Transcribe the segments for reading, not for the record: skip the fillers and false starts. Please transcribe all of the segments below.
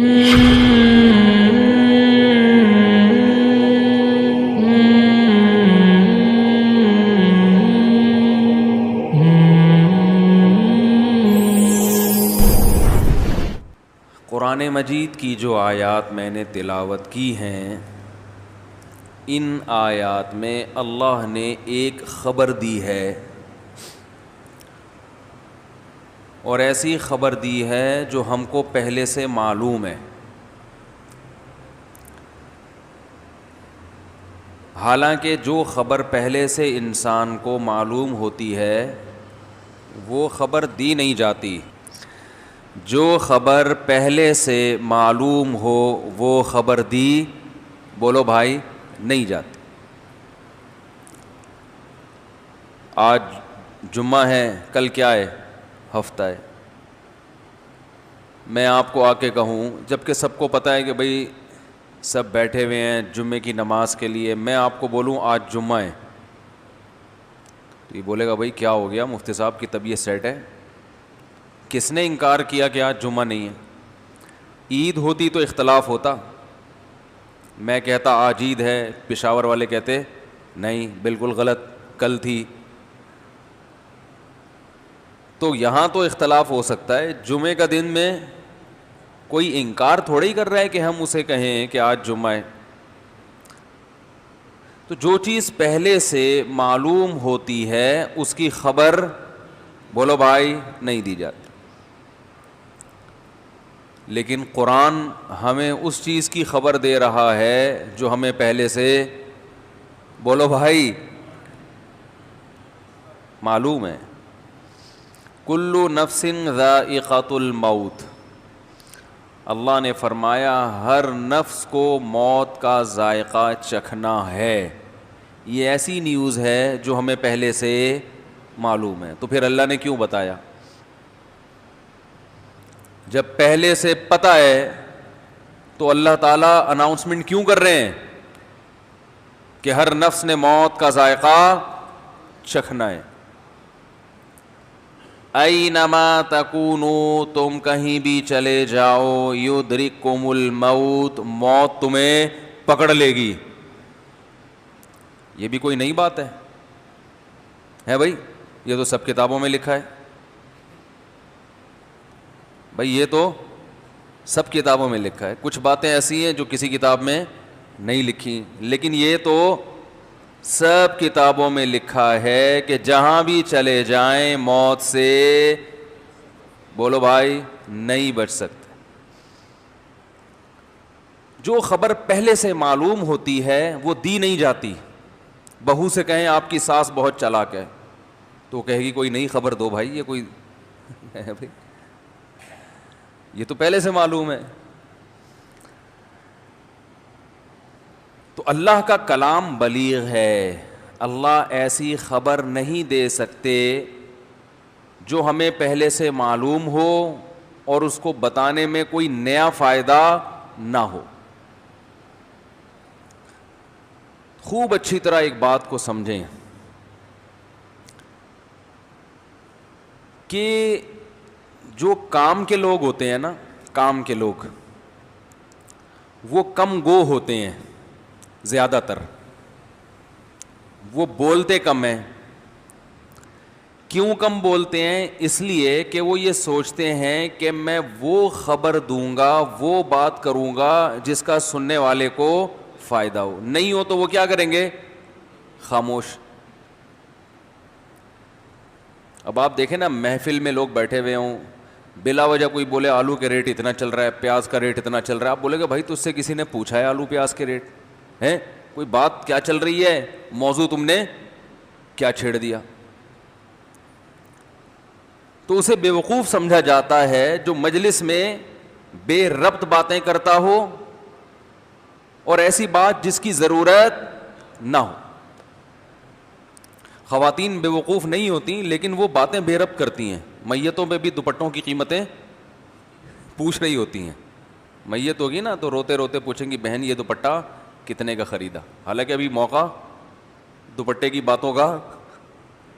قرآن مجید کی جو آیات میں نے تلاوت کی ہیں، ان آیات میں اللہ نے ایک خبر دی ہے، اور ایسی خبر دی ہے جو ہم کو پہلے سے معلوم ہے۔ حالانکہ جو خبر پہلے سے انسان کو معلوم ہوتی ہے وہ خبر دی نہیں جاتی، جو خبر پہلے سے معلوم ہو وہ خبر دی، بولو بھائی، نہیں جاتی۔ آج جمعہ ہے، کل کیا ہے؟ ہفتہ ہے۔ میں آپ کو آ کے کہوں، جب کہ سب کو پتہ ہے کہ بھئی سب بیٹھے ہوئے ہیں جمعے کی نماز کے لیے، میں آپ کو بولوں آج جمعہ ہے، تو یہ بولے گا بھئی کیا ہو گیا، مفتی صاحب کی طبیعت سیٹ ہے؟ کس نے انکار کیا کہ آج جمعہ نہیں ہے؟ عید ہوتی تو اختلاف ہوتا، میں کہتا آج عید ہے، پشاور والے کہتے نہیں بالکل غلط، کل تھی، تو یہاں تو اختلاف ہو سکتا ہے۔ جمعے کا دن میں کوئی انکار تھوڑا ہی کر رہا ہے کہ ہم اسے کہیں کہ آج جمعہ ہے۔ تو جو چیز پہلے سے معلوم ہوتی ہے اس کی خبر، بولو بھائی، نہیں دی جاتی۔ لیکن قرآن ہمیں اس چیز کی خبر دے رہا ہے جو ہمیں پہلے سے، بولو بھائی، معلوم ہے۔ کل نفس ذائقۃ الموت، اللہ نے فرمایا ہر نفس کو موت کا ذائقہ چکھنا ہے۔ یہ ایسی نیوز ہے جو ہمیں پہلے سے معلوم ہے، تو پھر اللہ نے کیوں بتایا؟ جب پہلے سے پتہ ہے تو اللہ تعالیٰ اناؤنسمنٹ کیوں کر رہے ہیں کہ ہر نفس نے موت کا ذائقہ چکھنا ہے؟ اینما تکونوا، تم کہیں بھی چلے جاؤ، یدرککم الموت، موت تمہیں پکڑ لے گی۔ یہ بھی کوئی نئی بات ہے بھائی؟ یہ تو سب کتابوں میں لکھا ہے بھائی، یہ تو سب کتابوں میں لکھا ہے۔ کچھ باتیں ایسی ہیں جو کسی کتاب میں نہیں لکھی، لیکن یہ تو سب کتابوں میں لکھا ہے کہ جہاں بھی چلے جائیں موت سے، بولو بھائی، نہیں بچ سکتے۔ جو خبر پہلے سے معلوم ہوتی ہے وہ دی نہیں جاتی۔ بہو سے کہیں آپ کی ساس بہت چالاک ہے، تو کہے گی کوئی نئی خبر دو بھائی، یہ کوئی بھائی یہ تو پہلے سے معلوم ہے۔ تو اللہ کا کلام بلیغ ہے، اللہ ایسی خبر نہیں دے سکتے جو ہمیں پہلے سے معلوم ہو اور اس کو بتانے میں کوئی نیا فائدہ نہ ہو۔ خوب اچھی طرح ایک بات کو سمجھیں کہ جو کام کے لوگ ہوتے ہیں نا، کام کے لوگ، وہ کم گو ہوتے ہیں، زیادہ تر وہ بولتے کم ہیں۔ کیوں کم بولتے ہیں؟ اس لیے کہ وہ یہ سوچتے ہیں کہ میں وہ خبر دوں گا، وہ بات کروں گا جس کا سننے والے کو فائدہ ہو، نہیں ہو تو وہ کیا کریں گے؟ خاموش۔ اب آپ دیکھیں نا، محفل میں لوگ بیٹھے ہوئے ہوں، بلا وجہ کوئی بولے آلو کے ریٹ اتنا چل رہا ہے، پیاز کا ریٹ اتنا چل رہا ہے، آپ بولے گا بھائی تجھ سے کسی نے پوچھا ہے آلو پیاز کے ریٹ ہیں؟ کوئی بات کیا چل رہی ہے، موضوع تم نے کیا چھیڑ دیا؟ تو اسے بیوقوف سمجھا جاتا ہے جو مجلس میں بے ربط باتیں کرتا ہو اور ایسی بات جس کی ضرورت نہ ہو۔ خواتین بے وقوف نہیں ہوتی لیکن وہ باتیں بے ربط کرتی ہیں۔ میتوں پہ بھی دوپٹوں کی قیمتیں پوچھ رہی ہوتی ہیں۔ میت ہوگی نا تو روتے روتے پوچھیں گی بہن یہ دوپٹہ کتنے کا خریدا، حالانکہ ابھی موقع دوپٹے کی باتوں کا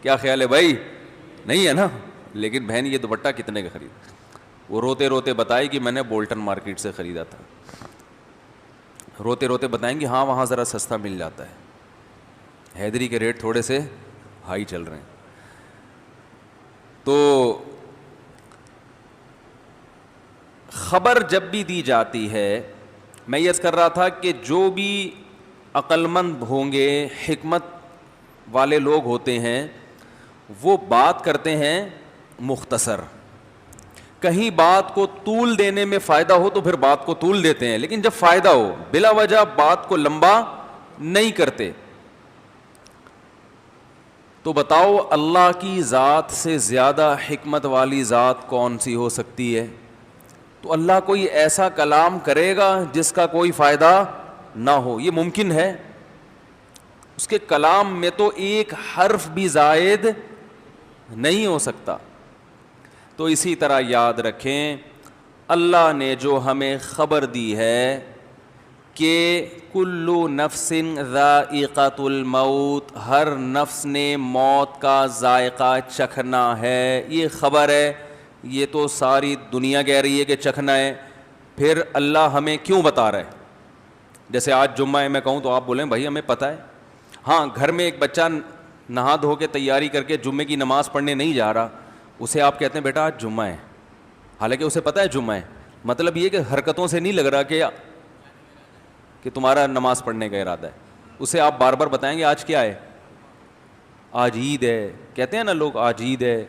کیا خیال ہے بھائی؟ نہیں ہے نا، لیکن بہن یہ دوپٹہ کتنے کا خریدا۔ وہ روتے روتے بتائے کہ میں نے بولٹن مارکیٹ سے خریدا تھا. روتے روتے بتائیں گے ہاں وہاں ذرا سستا مل جاتا ہے, حیدری کے ریٹ تھوڑے سے ہائی چل رہے ہیں. تو خبر جب بھی دی جاتی ہے, میں یہ کر رہا تھا کہ جو بھی عقل مند ہوں گے, حکمت والے لوگ ہوتے ہیں, وہ بات کرتے ہیں مختصر. کہیں بات کو طول دینے میں فائدہ ہو تو پھر بات کو طول دیتے ہیں, لیکن جب فائدہ ہو بلا وجہ بات کو لمبا نہیں کرتے. تو بتاؤ اللہ کی ذات سے زیادہ حکمت والی ذات کون سی ہو سکتی ہے؟ تو اللہ کوئی ایسا کلام کرے گا جس کا کوئی فائدہ نہ ہو؟ یہ ممکن ہے؟ اس کے کلام میں تو ایک حرف بھی زائد نہیں ہو سکتا. تو اسی طرح یاد رکھیں, اللہ نے جو ہمیں خبر دی ہے کہ کلو نفس ذائقۃ الموت, ہر نفس نے موت کا ذائقہ چکھنا ہے, یہ خبر ہے. یہ تو ساری دنیا کہہ رہی ہے کہ چکھنا ہے, پھر اللہ ہمیں کیوں بتا رہا ہے؟ جیسے آج جمعہ ہے, میں کہوں تو آپ بولیں بھائی ہمیں پتہ ہے. ہاں, گھر میں ایک بچہ نہا دھو کے تیاری کر کے جمعے کی نماز پڑھنے نہیں جا رہا, اسے آپ کہتے ہیں بیٹا آج جمعہ ہے, حالانکہ اسے پتہ ہے جمعہ ہے. مطلب یہ کہ حرکتوں سے نہیں لگ رہا کہ تمہارا نماز پڑھنے کا ارادہ ہے. اسے آپ بار بار بتائیں گے آج کیا ہے؟ آج عید ہے. کہتے ہیں نا لوگ آج عید ہے,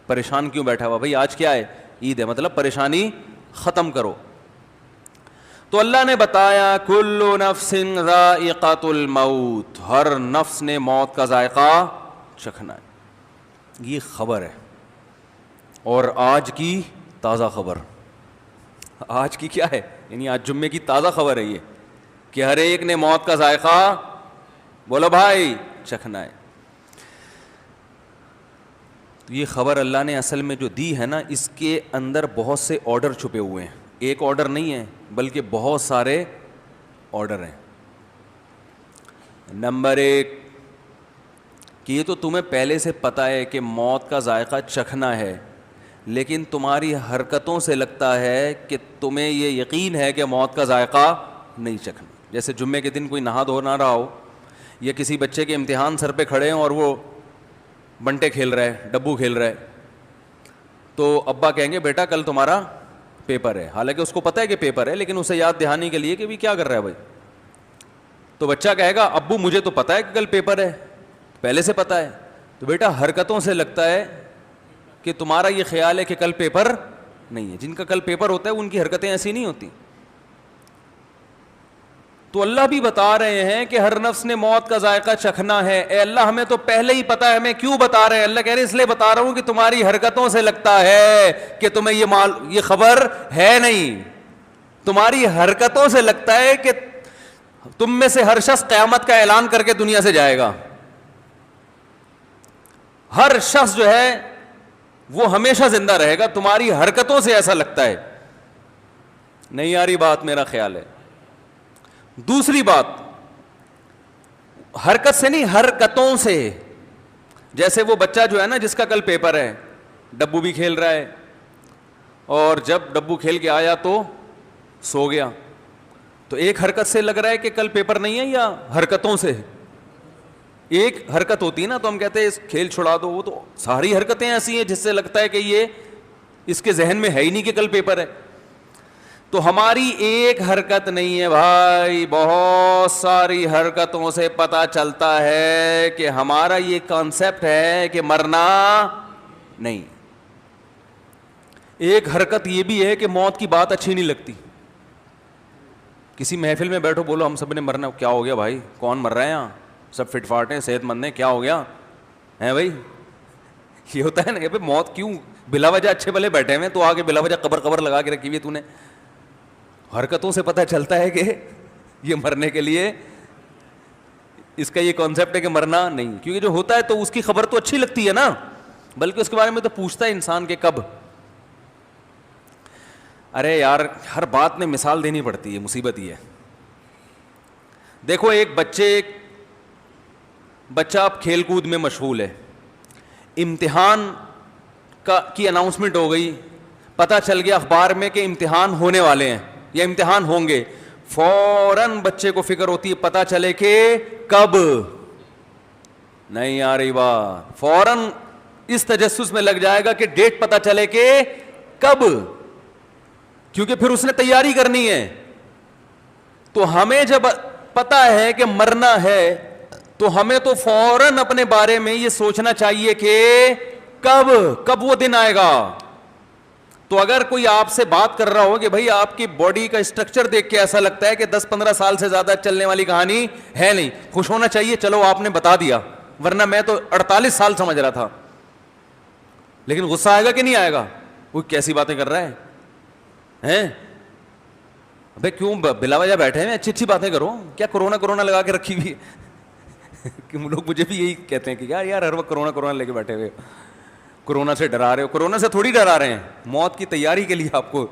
پریشان کیوں بیٹھا ہوا؟ بھائی آج کیا ہے؟ عید ہے, مطلب پریشانی ختم کرو. تو اللہ نے بتایا کلو نفس ذائقۃ الموت, ہر نفس نے موت کا ذائقہ چکھنا ہے. یہ خبر ہے. اور آج کی تازہ خبر, آج کی کیا ہے؟ یعنی آج جمعے کی تازہ خبر ہے یہ کہ ہر ایک نے موت کا ذائقہ بولو بھائی چکھنا ہے. یہ خبر اللہ نے اصل میں جو دی ہے نا, اس کے اندر بہت سے آرڈر چھپے ہوئے ہیں. ایک آرڈر نہیں ہے بلکہ بہت سارے آرڈر ہیں. نمبر 1 کہ یہ تو تمہیں پہلے سے پتہ ہے کہ موت کا ذائقہ چکھنا ہے, لیکن تمہاری حرکتوں سے لگتا ہے کہ تمہیں یہ یقین ہے کہ موت کا ذائقہ نہیں چکھنا. جیسے جمعے کے دن کوئی نہا دھو نہ رہا ہو, یا کسی بچے کے امتحان سر پہ کھڑے ہیں اور وہ بنٹے کھیل رہا ہے, ڈبو کھیل رہا ہے, تو ابا کہیں گے بیٹا کل تمہارا پیپر ہے. حالانکہ اس کو پتہ ہے کہ پیپر ہے, لیکن اسے یاد دہانی کے لیے کہ بھی کیا کر رہا ہے بھائی. تو بچہ کہے گا ابو مجھے تو پتہ ہے کہ کل پیپر ہے, پہلے سے پتہ ہے. تو بیٹا حرکتوں سے لگتا ہے کہ تمہارا یہ خیال ہے کہ کل پیپر نہیں ہے. جن کا کل پیپر ہوتا ہے ان کی حرکتیں ایسی نہیں ہوتی. تو اللہ بھی بتا رہے ہیں کہ ہر نفس نے موت کا ذائقہ چکھنا ہے. اے اللہ ہمیں تو پہلے ہی پتا ہے, ہمیں کیوں بتا رہے ہیں؟ اللہ کہہ رہے اس لیے بتا رہا ہوں کہ تمہاری حرکتوں سے لگتا ہے کہ تمہیں یہ خبر ہے نہیں. تمہاری حرکتوں سے لگتا ہے کہ تم میں سے ہر شخص قیامت کا اعلان کر کے دنیا سے جائے گا. ہر شخص جو ہے وہ ہمیشہ زندہ رہے گا. تمہاری حرکتوں سے ایسا لگتا ہے. نہیں آ رہی بات؟ میرا خیال ہے. دوسری بات, حرکت سے نہیں, حرکتوں سے. جیسے وہ بچہ جو ہے نا جس کا کل پیپر ہے, ڈبو بھی کھیل رہا ہے, اور جب ڈبو کھیل کے آیا تو سو گیا. تو ایک حرکت سے لگ رہا ہے کہ کل پیپر نہیں ہے, یا حرکتوں سے؟ ایک حرکت ہوتی ہے نا, تو ہم کہتے ہیں کھیل چھڑا دو. وہ تو ساری حرکتیں ایسی ہیں جس سے لگتا ہے کہ یہ اس کے ذہن میں ہے ہی نہیں کہ کل پیپر ہے. تو ہماری ایک حرکت نہیں ہے بھائی, بہت ساری حرکتوں سے پتہ چلتا ہے کہ ہمارا یہ کانسیپٹ ہے کہ مرنا نہیں. ایک حرکت یہ بھی ہے کہ موت کی بات اچھی نہیں لگتی. کسی محفل میں بیٹھو, بولو ہم سب نے مرنا, کیا ہو گیا بھائی, کون مر رہا ہے یہاں, سب فٹ فاٹ ہیں, صحت مند ہیں, کیا ہو گیا ہے بھائی؟ یہ ہوتا ہے نا کہ موت کیوں بلا وجہ اچھے بھلے بیٹھے ہوئے, تو آگے بلا وجہ قبر لگا کے رکھی ہوئی تو نے. حرکتوں سے پتہ چلتا ہے کہ یہ مرنے کے لیے اس کا یہ کانسیپٹ ہے کہ مرنا نہیں. کیونکہ جو ہوتا ہے تو اس کی خبر تو اچھی لگتی ہے نا, بلکہ اس کے بارے میں تو پوچھتا ہے انسان کہ کب. ارے یار ہر بات میں مثال دینی پڑتی ہے, مصیبت یہ ہے. دیکھو ایک بچہ اب کھیل کود میں مشغول ہے, امتحان کی اناؤنسمنٹ ہو گئی, پتہ چل گیا اخبار میں کہ امتحان ہونے والے ہیں یا امتحان ہوں گے, فوراً بچے کو فکر ہوتی ہے پتہ چلے کہ کب, نہیں آ رہی بات, فوراً اس تجسس میں لگ جائے گا کہ ڈیٹ پتہ چلے کہ کب, کیونکہ پھر اس نے تیاری کرنی ہے. تو ہمیں جب پتہ ہے کہ مرنا ہے تو ہمیں تو فوراً اپنے بارے میں یہ سوچنا چاہیے کہ کب وہ دن آئے گا. تو اگر کوئی آپ سے بات کر رہا ہو کہ بھائی آپ کی باڈی کا اسٹرکچر دیکھ کے ایسا لگتا ہے کہ 10-15 سال سے زیادہ چلنے والی کہانی ہے نہیں, خوش ہونا چاہیے, چلو آپ نے بتا دیا, ورنہ میں تو 48 سال سمجھ رہا تھا. لیکن غصہ آئے گا کہ نہیں آئے گا, وہ کیسی باتیں کر رہا ہے, بھائی کیوں بلا وجہ بیٹھے ہیں, اچھی اچھی باتیں کرو, کیا کرونا لگا کے رکھی ہوئی ہے کہ لوگ مجھے بھی یہی کہتے ہیں کہ یار ہر وقت کرونا لے کے بیٹھے ہوئے, کرونا سے ڈرا رہے ہو. کرونا سے تھوڑی ڈرا رہے ہیں, موت کی تیاری کے لیے آپ کو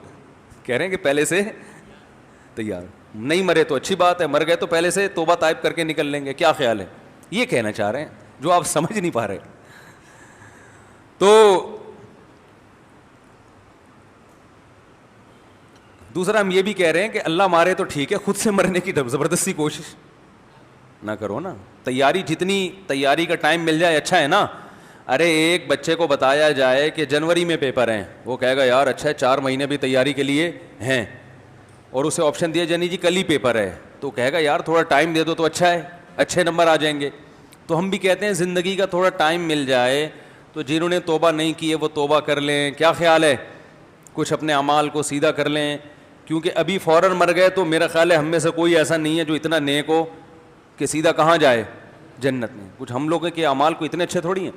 کہہ رہے ہیں کہ پہلے سے تیار. نہیں مرے تو اچھی بات ہے, مر گئے تو پہلے سے توبہ طائب کر کے نکل لیں گے, کیا خیال ہے, یہ کہنا چاہ رہے ہیں جو آپ سمجھ نہیں پا رہے. تو دوسرا ہم یہ بھی کہہ رہے ہیں کہ اللہ مارے تو ٹھیک ہے, خود سے مرنے کی زبردستی کوشش نہ کرو نا. تیاری جتنی تیاری کا ٹائم مل جائے اچھا ہے نا. ارے ایک بچے کو بتایا جائے کہ جنوری میں پیپر ہیں, وہ کہے گا یار اچھا ہے 4 مہینے بھی تیاری کے لیے ہیں, اور اسے آپشن دیا جانی جی کل ہی پیپر ہے, تو کہے گا یار تھوڑا ٹائم دے دو تو اچھا ہے, اچھے نمبر آ جائیں گے. تو ہم بھی کہتے ہیں زندگی کا تھوڑا ٹائم مل جائے تو جنہوں نے توبہ نہیں کی ہے وہ توبہ کر لیں. کیا خیال ہے, کچھ اپنے اعمال کو سیدھا کر لیں, کیونکہ ابھی فوراً مر گئے تو میرا خیال ہے ہم میں سے کوئی ایسا نہیں ہے جو اتنا نیک ہو کہ سیدھا کہاں جائے, جنت میں. کچھ ہم لوگوں کے اعمال کو اتنے اچھے تھوڑی ہیں.